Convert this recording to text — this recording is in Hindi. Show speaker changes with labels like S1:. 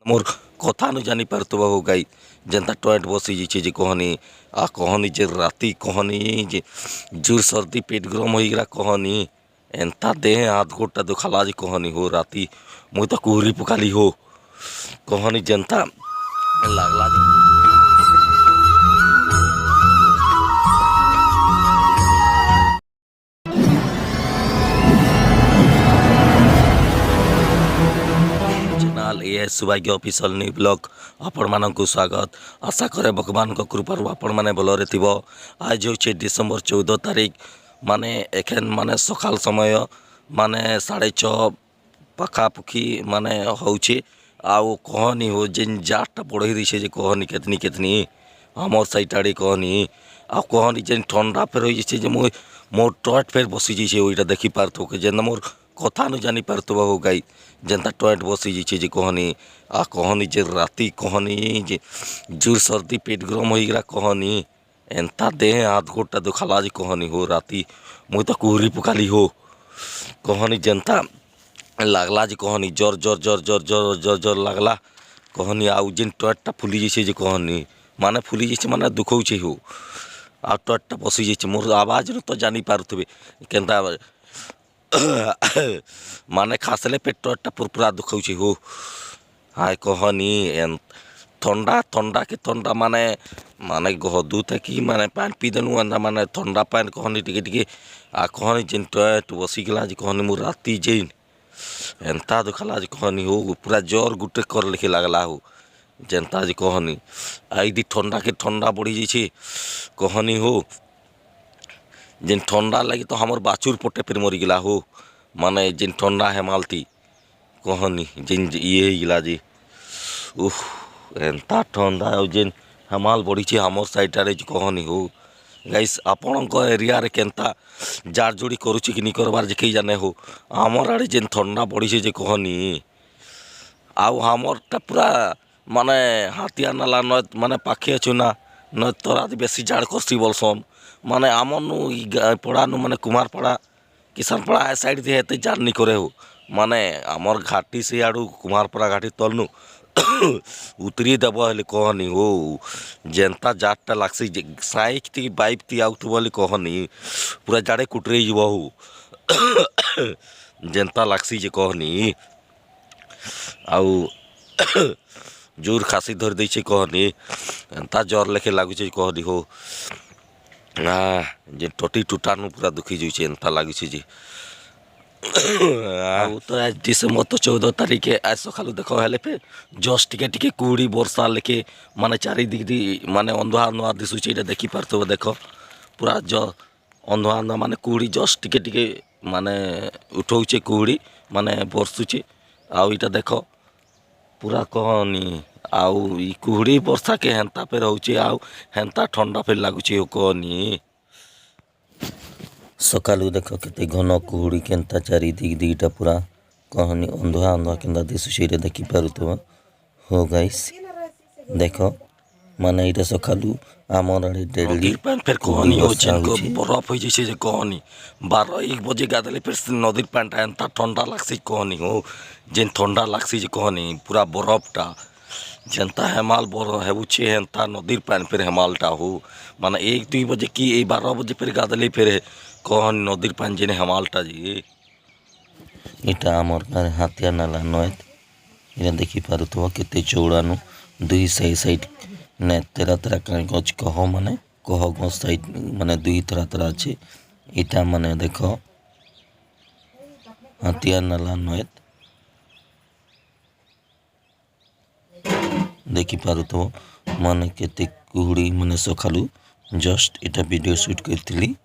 S1: मोर कथा न जानी पारतुबा हो गाई जेनता टॉयट बसी जे जे कहनी आ कहनी जे राती कहनी जे जोर सर्दी पेट गरम हो गला कहनी एंता देह हाथ गोटा दुखाला जे कहनी हो राती मुई तो कुहरी पुकाली हो कहनी जनता लागला जे चैनल ए सौभाग्य ऑफिशियल न्यू ब्लॉग आपण मानक स्वागत आशा करे भगवान कृपार आपण मैंने भलरे थी। आज हूँ डिसेम्बर 14 तारीख माने एखेन माने सकाल समय माने 6:30 पखापुखी माने होचे आउ कहनी हो जेन जाटा बढ़ई दी जे कहनी केतनी केतनी हमर साइड आड़े कहनी आ कहनी जेन ठंडा फेर हो मुझ मोर टॉयट फेर बसी जाइए वहीटा देखी पारथो कि जेन मोर कथा न जानी पारतुबा हो गाई जेनता टॉयट बसी जाइए जे कहनी आ कहनी जे राती कहनी जे जोर सर्दी पेट गरम हो गला कहनी एंता देह हाथ गोटा दुखाला जे कहनी हो राती मुई तो कुहरी पुकाली हो कहनी जनता लागला जे कहनी जर जर जर जर जर जर जर लागला कहनी आउ जेन टॉयटा फुली जाइए जे कहनी माने फुली जाइए माने दुखौचे हो आ टॉयटा बसी जाइए मोर आवाज न तो जानी पारुथबे केनता माने खासले पेट टॉयटा पूरा दुखौचे हो हाय कहनी ठंडा ठंडा के ठंडा माने माने गहदू थकी माने पान पी देनु अंदा माने ठंडा पान कहनी टिके टिके आ कहनी जेन टॉयट बसी गला जे कहनी मोर राती जेन एंता दुखला जे कहनी हो पूरा जोर गुटे कर लिखे लगला हो जनता जे कहनी आई दी ठंडा के ठंडा बढ़ी जाइए कहनी हो जेन ठंडा लगी तो हमर बाछुर पटे फिर मरी गला हो माने जेन ठंडा हेमालती कहनी जेन ये गला जी उह एंता ठंडा जेन हेमाल बढ़ी हमर साइड आड़े कहनी हो गाइस आपण एरिया रे केनता जार जोड़ी करुची कि नहीं करबार जे कई जाने हो आमर आड़े जेन ठंडा बढ़ी जे कहनी आउ हमरटा पूरा माने हाथिया नाला नय माने पाखे अच्छु ना नय तोरा बेसी जाड़ करसी बोलसन माने आमर नु पड़ा नु माने कुमार पड़ा किसान पड़ा ए साइड दे हेते जाड़ नहीं करे हो माने आमर घाटी से आड़ू कुमारपड़ा घाटी तलनु उतरी देव हेले कहनी हो जेनता जाटा लागसी साइक ती बाइक ती आउत बोली कहनी पूरा जाड़े कुटरे जीव हो जेनता लागसी जे कहनी आउ जोर खासी धर दी कहनी एंता जर लेखे लगुचे कहनी हो जे टटी टूटानु पूरा दुखी जाइए एंता लगुचे जे तो आज डिसेम्बर तो 14 तारीख आज सका देख हेले पे जस्ट टिके टिके कुड़ी वर्षा लेके माने चारिदिक माने अंधुआ अंधुआ दिशुचे ये देखी पारथब देख पूरा अंधुआ अंधुआ माने कुड़ी जस्ट टिके टिके माने उठौचे कुड़ी माने बरसुचे आउ इटा देख पूरा कहनी आउ कुहड़ी वर्षा के हेन्ता पे रोचे आउ हेन्ता ठंडा पे लगुचे हो कहनी सकालू देख केते घन कुहड़ी केन्ता चारिदिक दिटा पूरा कहनी अंधुआ अंधुआ केन्ता दिशुचे देखी पारुथबा हो गाइस देख माने इटा सकालू आमर आड़े डेली पान फिर कहनी हो जेनको बरफ हो जैसे जे कहनी 12-1 बजे गाधले फिर नदीर पानटा एंता ठंडा लागसी कहनी हो जेन ठंडा लागसी जे कहनी पूरा बरफटा जनता हेमाल बड़ हेबुचे हेन्ता नदीर पान फिर हेमालटा हो माने 1-2 बजे कि 12 बजे फिर गाधले फिर कहनी नदीर पान जेने हेमालटा जे इटा आमर गाँव हाथिया नाला नयत इना देखी पारुथबा केते चौड़ानु दुई साइड ने तेरा तेरा कहीं गच कह माने कह गच साइड माने दुई तेरा तेरा अच्छे इटा माने देख हाथिया नाला नयत देखी पारुथबा माने केते कुहड़ी माने सकालू जस्ट इटा वीडियो शूट करथिली।